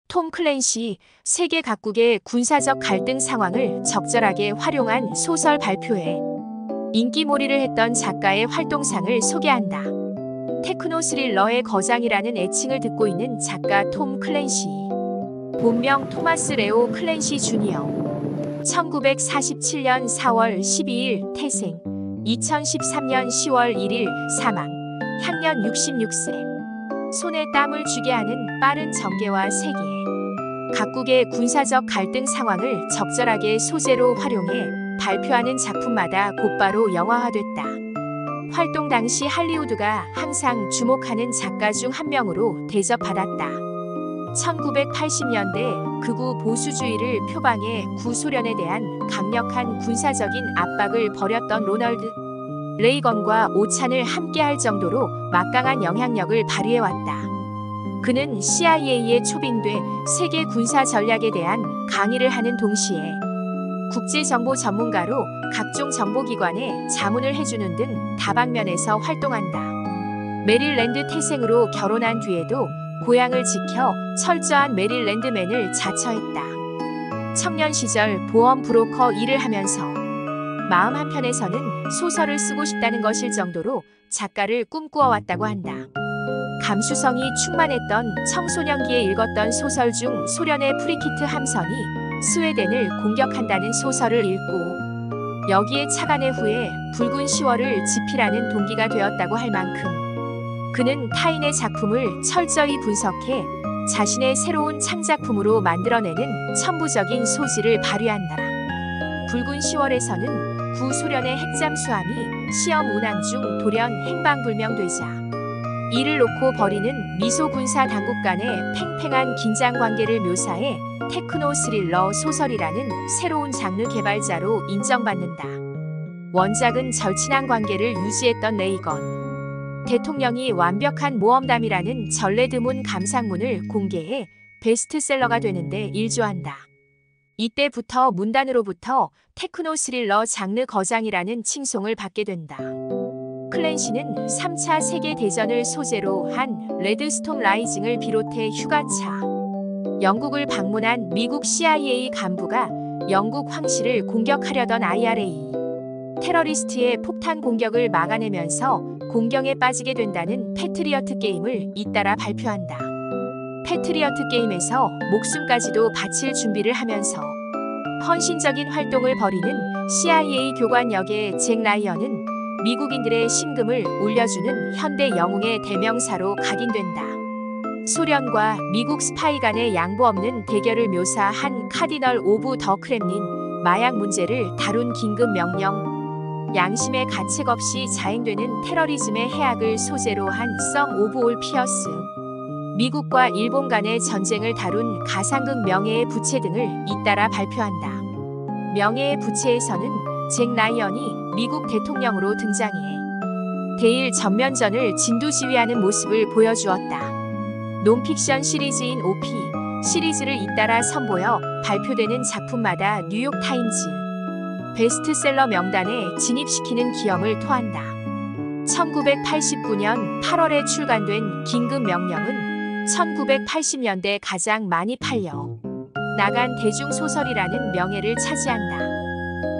톰 클랜시, 세계 각국의 군사적 갈등 상황을 적절하게 활용한 소설 발표회. 인기몰이를 했던 작가의 활동상을 소개한다. 테크노 스릴러의 거장이라는 애칭을 듣고 있는 작가 톰 클랜시. 본명 토마스 레오 클랜시 주니어. 1947년 4월 12일 태생. 2013년 10월 1일 사망. 향년 66세. 손에 땀을 쥐게 하는 빠른 전개와 세계. 각국의 군사적 갈등 상황을 적절하게 소재로 활용해 발표하는 작품마다 곧바로 영화화됐다. 활동 당시 할리우드가 항상 주목하는 작가 중 한 명으로 대접받았다. 1980년대 극우 보수주의를 표방해 구소련에 대한 강력한 군사적인 압박을 벌였던 로널드 레이건과 오찬을 함께할 정도로 막강한 영향력을 발휘해왔다. 그는 CIA에 초빙돼 세계 군사 전략에 대한 강의를 하는 동시에 국제정보 전문가로 각종 정보기관에 자문을 해주는 등 다방면에서 활동한다. 메릴랜드 태생으로 결혼한 뒤에도 고향을 지켜 철저한 메릴랜드맨을 자처했다. 청년 시절 보험 브로커 일을 하면서 마음 한편에서는 소설을 쓰고 싶다는 것일 정도로 작가를 꿈꾸어왔다고 한다. 감수성이 충만했던 청소년기에 읽었던 소설 중 소련의 프리키트 함선이 스웨덴을 공격한다는 소설을 읽고 여기에 착안해 후에 붉은 10월을 집필하는 동기가 되었다고 할 만큼 그는 타인의 작품을 철저히 분석해 자신의 새로운 창작품으로 만들어내는 천부적인 소질을 발휘한다. 붉은 10월에서는 구소련의 핵잠수함이 시험 운항 중 돌연 행방불명되자 이를 놓고 벌이는 미소 군사 당국 간의 팽팽한 긴장 관계를 묘사해 테크노 스릴러 소설이라는 새로운 장르 개발자로 인정받는다. 원작은 절친한 관계를 유지했던 레이건 대통령이 완벽한 모험담이라는 전래드문 감상문을 공개해 베스트셀러가 되는데 일조한다. 이때부터 문단으로부터 테크노 스릴러 장르 거장이라는 칭송을 받게 된다. 클랜시는 3차 세계대전을 소재로 한 레드스톰 라이징을 비롯해 휴가차, 영국을 방문한 미국 CIA 간부가 영국 황실을 공격하려던 IRA, 테러리스트의 폭탄 공격을 막아내면서 공경에 빠지게 된다는 패트리어트 게임을 잇따라 발표한다. 패트리어트 게임에서 목숨까지도 바칠 준비를 하면서 헌신적인 활동을 벌이는 CIA 교관 역의 잭 라이언은 미국인들의 심금을 울려주는 현대 영웅의 대명사로 각인된다. 소련과 미국 스파이 간의 양보 없는 대결을 묘사한 카디널 오브 더 크렘린, 마약 문제를 다룬 긴급 명령, 양심의 가책 없이 자행되는 테러리즘의 해악을 소재로 한 썸 오브 올 피어스, 미국과 일본 간의 전쟁을 다룬 가상극 명예의 부채 등을 잇따라 발표한다. 명예의 부채에서는 잭 라이언이 미국 대통령으로 등장해 대일 전면전을 진두지휘하는 모습을 보여주었다. 논픽션 시리즈인 OP 시리즈를 잇따라 선보여 발표되는 작품마다 뉴욕타임즈 베스트셀러 명단에 진입시키는 기염을 토한다. 1989년 8월에 출간된 긴급명령은 1980년대 가장 많이 팔려 나간 대중소설이라는 명예를 차지한다.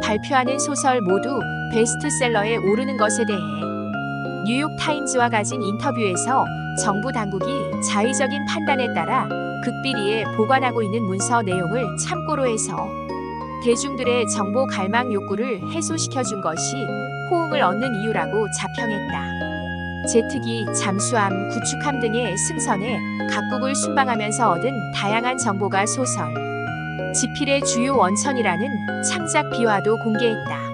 발표하는 소설 모두 베스트셀러에 오르는 것에 대해 뉴욕타임즈와 가진 인터뷰에서 정부 당국이 자의적인 판단에 따라 극비리에 보관하고 있는 문서 내용을 참고로 해서 대중들의 정보 갈망 욕구를 해소시켜준 것이 호응을 얻는 이유라고 자평했다. 제트기, 잠수함, 구축함 등의 승선에 각국을 순방하면서 얻은 다양한 정보가 소설 지필의 주요 원천이라는 창작 비화도 공개했다.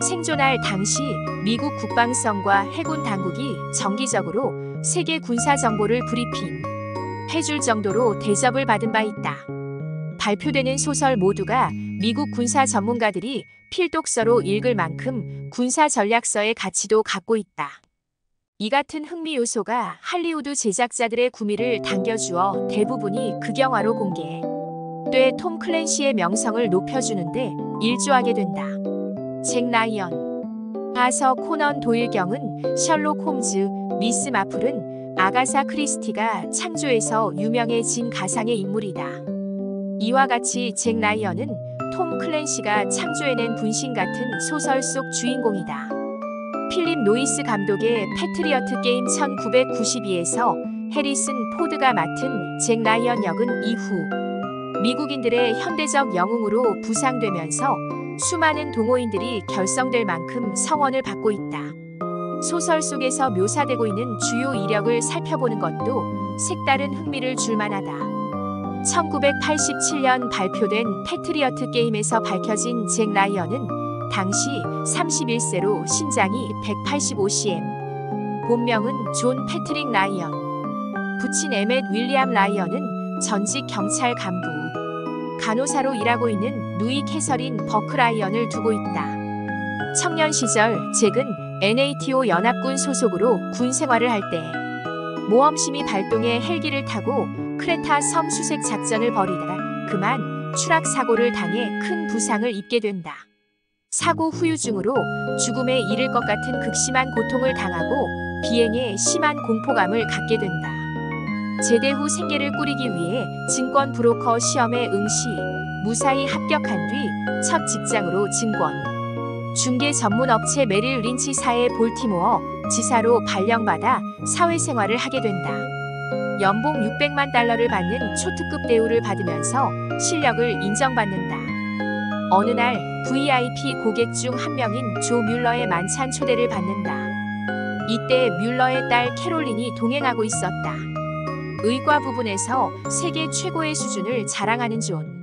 생존할 당시 미국 국방성과 해군 당국이 정기적으로 세계 군사 정보를 브리핑 해줄 정도로 대접을 받은 바 있다. 발표되는 소설 모두가 미국 군사 전문가들이 필독서로 읽을 만큼 군사 전략서의 가치도 갖고 있다. 이 같은 흥미 요소가 할리우드 제작자들의 구미를 당겨주어 대부분이 극영화로 공개돼 톰 클랜시의 명성을 높여주는데 일조하게 된다. 잭 라이언, 아서 코넌 도일 경은 셜록 홈즈, 미스 마플은 아가사 크리스티가 창조에서 유명해진 가상의 인물이다. 이와 같이 잭 라이언은 톰 클랜시가 창조해낸 분신 같은 소설 속 주인공이다. 필립 노이스 감독의 패트리어트 게임 1992에서 해리슨 포드가 맡은 잭 라이언 역은 이후 미국인들의 현대적 영웅으로 부상되면서 수많은 동호인들이 결성될 만큼 성원을 받고 있다. 소설 속에서 묘사되고 있는 주요 이력을 살펴보는 것도 색다른 흥미를 줄 만하다. 1987년 발표된 패트리어트 게임에서 밝혀진 잭 라이언은 당시 31세로 신장이 185cm, 본명은 존 패트릭 라이언, 부친 에멧 윌리엄 라이언은 전직 경찰 간부, 간호사로 일하고 있는 누이 캐서린 버크 라이언을 두고 있다. 청년 시절 잭은 NATO 연합군 소속으로 군 생활을 할 때 모험심이 발동해 헬기를 타고 크레타 섬 수색 작전을 벌이다가 그만 추락 사고를 당해 큰 부상을 입게 된다. 사고 후유증으로 죽음에 이를 것 같은 극심한 고통을 당하고 비행에 심한 공포감을 갖게 된다. 제대 후 생계를 꾸리기 위해 증권 브로커 시험에 응시, 무사히 합격한 뒤 첫 직장으로 증권 중개 전문 업체 메릴 린치 사의 볼티모어 지사로 발령받아 사회생활을 하게 된다. 연봉 600만 달러를 받는 초특급 대우를 받으면서 실력을 인정받는다. 어느 날 VIP 고객 중 한 명인 조 뮬러의 만찬 초대를 받는다. 이때 뮬러의 딸 캐롤린이 동행하고 있었다. 의과 부분에서 세계 최고의 수준을 자랑하는 존.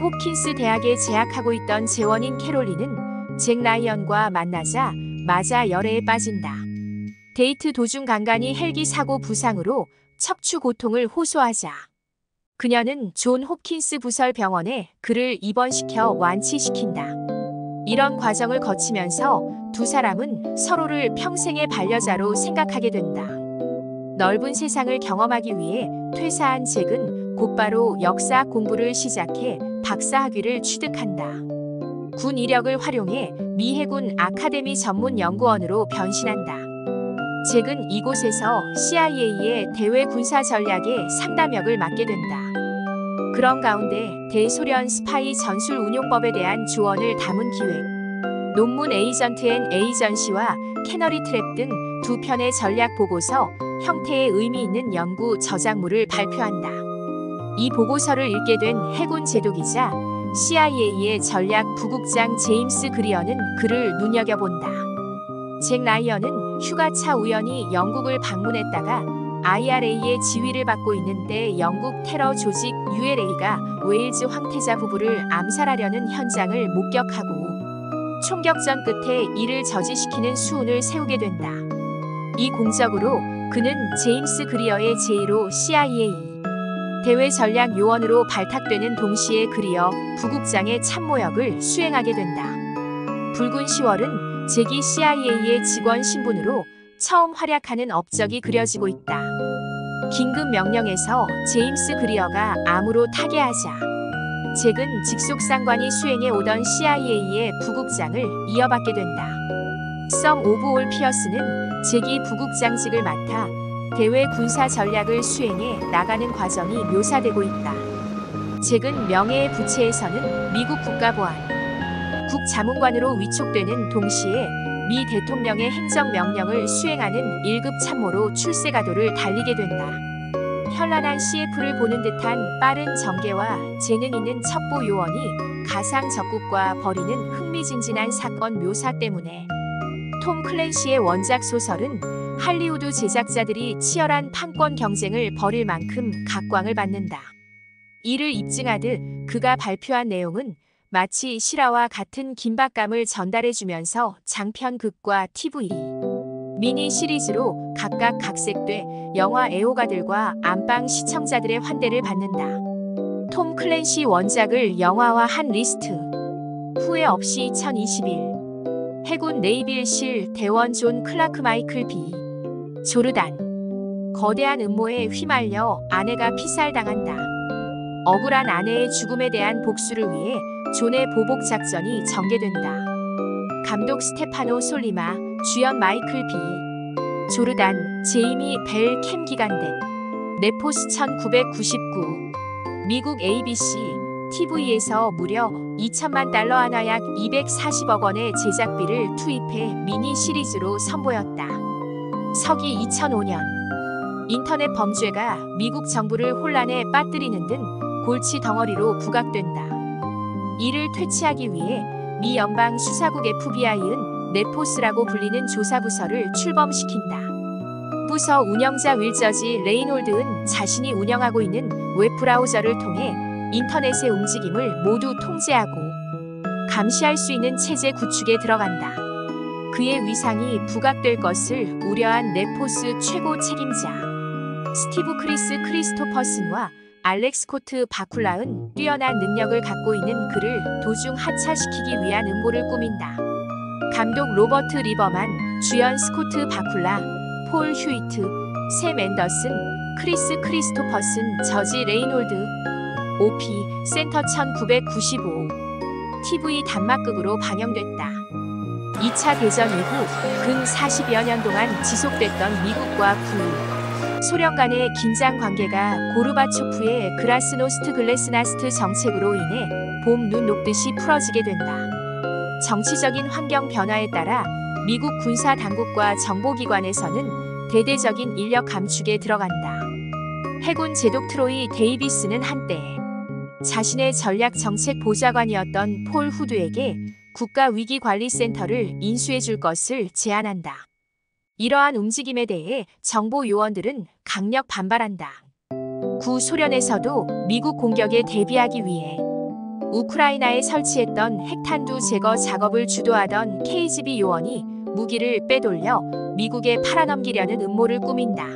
홉킨스 대학에 재학하고 있던 재원인 캐롤린은 잭 라이언과 만나자 마자 열애에 빠진다. 데이트 도중 간간히 헬기 사고 부상으로 척추 고통을 호소하자 그녀는 존 홉킨스 부설 병원에 그를 입원시켜 완치시킨다. 이런 과정을 거치면서 두 사람은 서로를 평생의 반려자로 생각하게 된다. 넓은 세상을 경험하기 위해 퇴사한 잭은 곧바로 역사 공부를 시작해 박사 학위를 취득한다. 군 이력을 활용해 미 해군 아카데미 전문 연구원으로 변신한다. 잭은 이곳에서 CIA의 대외 군사 전략의 상담역을 맡게 된다. 그런 가운데 대소련 스파이 전술 운용법에 대한 조언을 담은 기획, 논문 에이전트 앤 에이전시와 캐너리 트랩 등 두 편의 전략 보고서 형태의 의미 있는 연구 저작물을 발표한다. 이 보고서를 읽게 된 해군 제도기자 CIA의 전략 부국장 제임스 그리어는 그를 눈여겨본다. 잭 라이언은 휴가차 우연히 영국을 방문했다가 IRA의 지휘를 받고 있는 때 영국 테러 조직 ULA가 웨일즈 황태자 부부를 암살하려는 현장을 목격하고 총격전 끝에 이를 저지시키는 수운을 세우게 된다. 이 공적으로 그는 제임스 그리어의 제1호 CIA 대외 전략 요원으로 발탁되는 동시에 그리어 부국장의 참모역을 수행하게 된다. 붉은 10월은 잭이 CIA의 직원 신분으로 처음 활약하는 업적이 그려지고 있다. 긴급 명령에서 제임스 그리어가 암으로 타계하자 잭은 직속 상관이 수행해 오던 CIA의 부국장을 이어받게 된다. 썸 오브 올 피어스는 잭이 부국장직을 맡아 대외 군사 전략을 수행해 나가는 과정이 묘사되고 있다. 잭은 명예의 부채에서는 미국 국가보안, 국자문관으로 위촉되는 동시에 미 대통령의 행정명령을 수행하는 1급 참모로 출세가도를 달리게 된다. 현란한 CF를 보는 듯한 빠른 전개와 재능 있는 첩보 요원이 가상 적국과 벌이는 흥미진진한 사건 묘사 때문에 톰 클랜시의 원작 소설은 할리우드 제작자들이 치열한 판권 경쟁을 벌일 만큼 각광을 받는다. 이를 입증하듯 그가 발표한 내용은 마치 실화와 같은 긴박감을 전달해주면서 장편극과 TV, 미니 시리즈로 각각 각색돼 영화 애호가들과 안방 시청자들의 환대를 받는다. 톰 클랜시 원작을 영화화한 리스트. 후회 없이 2021 해군 네이빌실 대원 존 클라크 마이클 B. 조르단. 거대한 음모에 휘말려 아내가 피살당한다. 억울한 아내의 죽음에 대한 복수를 위해 존의 보복 작전이 전개된다. 감독 스테파노 솔리마, 주연 마이클 B. 조르단, 제이미 벨 캠 기간된. 네포스 1999. 미국 ABC, TV에서 무려 2천만 달러 하나 약 240억 원의 제작비를 투입해 미니 시리즈로 선보였다. 서기 2005년. 인터넷 범죄가 미국 정부를 혼란에 빠뜨리는 등 골치 덩어리로 부각된다. 이를 퇴치하기 위해 미 연방 수사국 FBI은 네포스라고 불리는 조사부서를 출범시킨다. 부서 운영자 윌저지 레이놀드는 자신이 운영하고 있는 웹브라우저를 통해 인터넷의 움직임을 모두 통제하고 감시할 수 있는 체제 구축에 들어간다. 그의 위상이 부각될 것을 우려한 네포스 최고 책임자 스티브 크리스토퍼슨과 알렉스 코트 바쿨라은 뛰어난 능력을 갖고 있는 그를 도중 하차시키기 위한 음모를 꾸민다. 감독 로버트 리버만, 주연 스코트 바쿨라, 폴 휴이트, 샘 앤더슨, 크리스토퍼슨, 저지 레이놀드. OP 센터 1995. TV 단막극으로 방영됐다. 2차 대전 이후 근 40여 년 동안 지속됐던 미국과 소련 간의 긴장 관계가 고르바초프의 글라스노스트 정책으로 인해 봄 눈 녹듯이 풀어지게 된다. 정치적인 환경 변화에 따라 미국 군사 당국과 정보기관에서는 대대적인 인력 감축에 들어간다. 해군 제독 트로이 데이비스는 한때 자신의 전략 정책 보좌관이었던 폴 후드에게 국가위기관리센터를 인수해 줄 것을 제안한다. 이러한 움직임에 대해 정보 요원들은 강력 반발한다. 구소련에서도 미국 공격에 대비하기 위해 우크라이나에 설치했던 핵탄두 제거 작업을 주도하던 KGB 요원이 무기를 빼돌려 미국에 팔아넘기려는 음모를 꾸민다.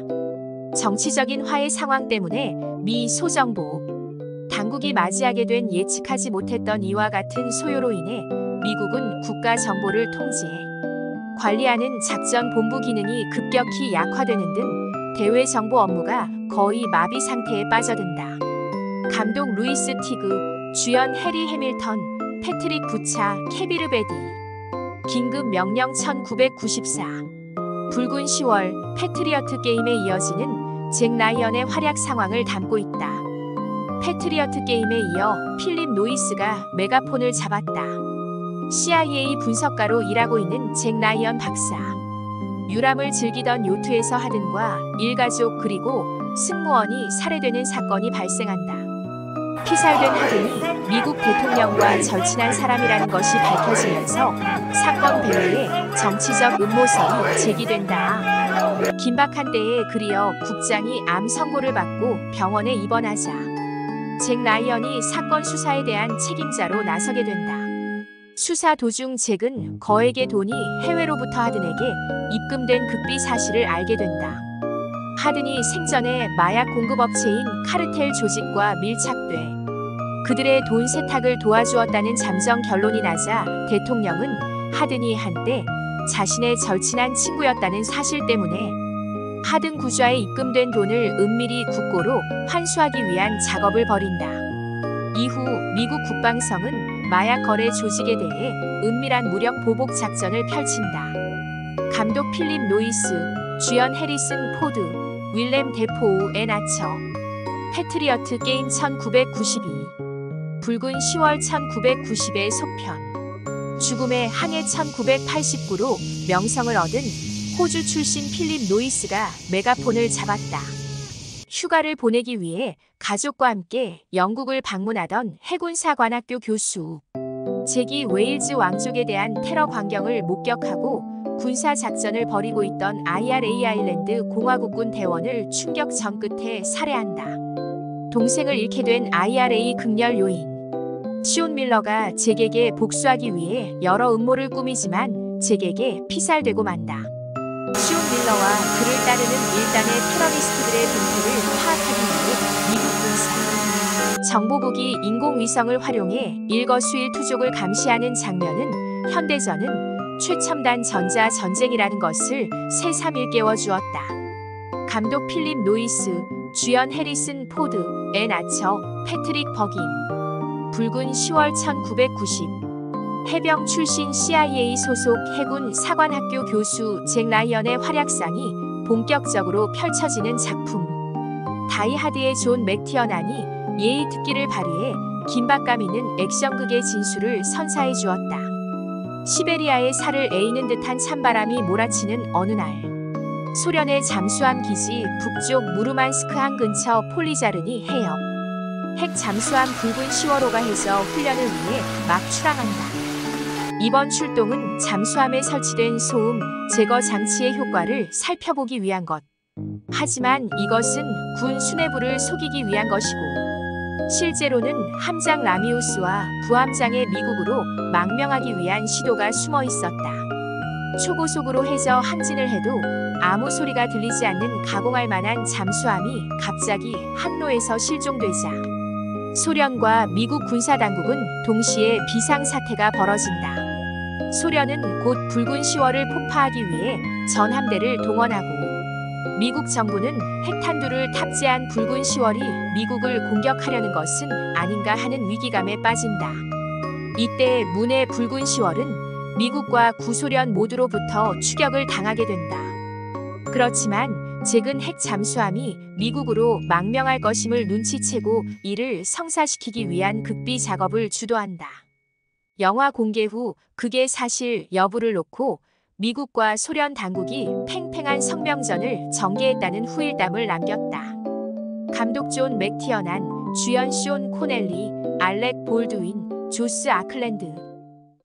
정치적인 화해 상황 때문에 미 소정보 당국이 맞이하게 된 예측하지 못했던 이와 같은 소요로 인해 미국은 국가 정보를 통제, 관리하는 작전 본부 기능이 급격히 약화되는 등 대외 정보 업무가 거의 마비 상태에 빠져든다. 감독 루이스 티그, 주연 해리 해밀턴, 패트릭 부차, 케비르 베디. 긴급 명령 1994. 붉은 10월 패트리어트 게임에 이어지는 잭 라이언의 활약 상황을 담고 있다. 패트리어트 게임에 이어 필립 노이스가 메가폰을 잡았다. CIA 분석가로 일하고 있는 잭 라이언 박사. 유람을 즐기던 요트에서 하든과 일가족 그리고 승무원이 살해되는 사건이 발생한다. 피살된 하든이 미국 대통령과 절친한 사람이라는 것이 밝혀지면서 사건 배후에 정치적 음모설이 제기된다. 긴박한 때에 그리어 국장이 암 선고를 받고 병원에 입원하자 잭 라이언이 사건 수사에 대한 책임자로 나서게 된다. 수사 도중 잭은 거액의 돈이 해외로부터 하든에게 입금된 극비 사실을 알게 된다. 하든이 생전에 마약 공급업체인 카르텔 조직과 밀착돼 그들의 돈 세탁을 도와주었다는 잠정 결론이 나자 대통령은 하든이 한때 자신의 절친한 친구였다는 사실 때문에 하든 구좌에 입금된 돈을 은밀히 국고로 환수하기 위한 작업을 벌인다. 이후 미국 국방성은 마약 거래 조직에 대해 은밀한 무력 보복 작전을 펼친다. 감독 필립 노이스, 주연 해리슨 포드, 윌렘 데포우 앤 아처. 패트리어트 게임 1992. 붉은 10월 1990의 속편. 죽음의 항해 1989로 명성을 얻은 호주 출신 필립 노이스가 메가폰을 잡았다. 휴가를 보내기 위해 가족과 함께 영국을 방문하던 해군사관학교 교수. 잭이 웨일즈 왕족에 대한 테러 광경을 목격하고 군사작전을 벌이고 있던 IRA 아일랜드 공화국군 대원을 충격 전 끝에 살해한다. 동생을 잃게 된 IRA 극렬 요인. 시온 밀러가 잭에게 복수하기 위해 여러 음모를 꾸미지만 잭에게 피살되고 만다. 시온 밀러와 그를 따르는 일단의 테러리스트들의 동태를 파악하기 위해 미국 군사 정보국이 인공위성을 활용해 일거수일투족을 감시하는 장면은 현대전은 최첨단 전자전쟁이라는 것을 새삼 일깨워주었다. 감독 필립 노이스, 주연 해리슨 포드, 앤 아처, 패트릭 버긴. 붉은 10월 1990. 해병 출신 CIA 소속 해군 사관학교 교수 잭 라이언의 활약상이 본격적으로 펼쳐지는 작품. 다이하드의 존 맥티어난이 예의 특기를 발휘해 긴박감 있는 액션극의 진수를 선사해 주었다. 시베리아의 살을 에이는 듯한 찬바람이 몰아치는 어느 날, 소련의 잠수함 기지 북쪽 무르만스크 항 근처 폴리자르니 해역. 핵 잠수함 붉은 10월호가 해저 훈련을 위해 막 출항한다. 이번 출동은 잠수함에 설치된 소음 제거 장치의 효과를 살펴보기 위한 것. 하지만 이것은 군 수뇌부를 속이기 위한 것이고, 실제로는 함장 라미우스와 부함장의 미국으로 망명하기 위한 시도가 숨어 있었다. 초고속으로 해저 항진을 해도 아무 소리가 들리지 않는 가공할 만한 잠수함이 갑자기 항로에서 실종되자 소련과 미국 군사당국은 동시에 비상사태가 벌어진다. 소련은 곧 붉은 10월을 폭파하기 위해 전함대를 동원하고, 미국 정부는 핵탄두를 탑재한 붉은 10월이 미국을 공격하려는 것은 아닌가 하는 위기감에 빠진다. 이때 문의 붉은 10월은 미국과 구소련 모두로부터 추격을 당하게 된다. 그렇지만 잭은 핵 잠수함이 미국으로 망명할 것임을 눈치채고 이를 성사시키기 위한 극비 작업을 주도한다. 영화 공개 후 그게 사실 여부를 놓고 미국과 소련 당국이 팽팽한 성명전을 전개했다는 후일담을 남겼다. 감독 존 맥티어난, 주연 쇼온 코넬리, 알렉 볼드윈, 조스 아클랜드.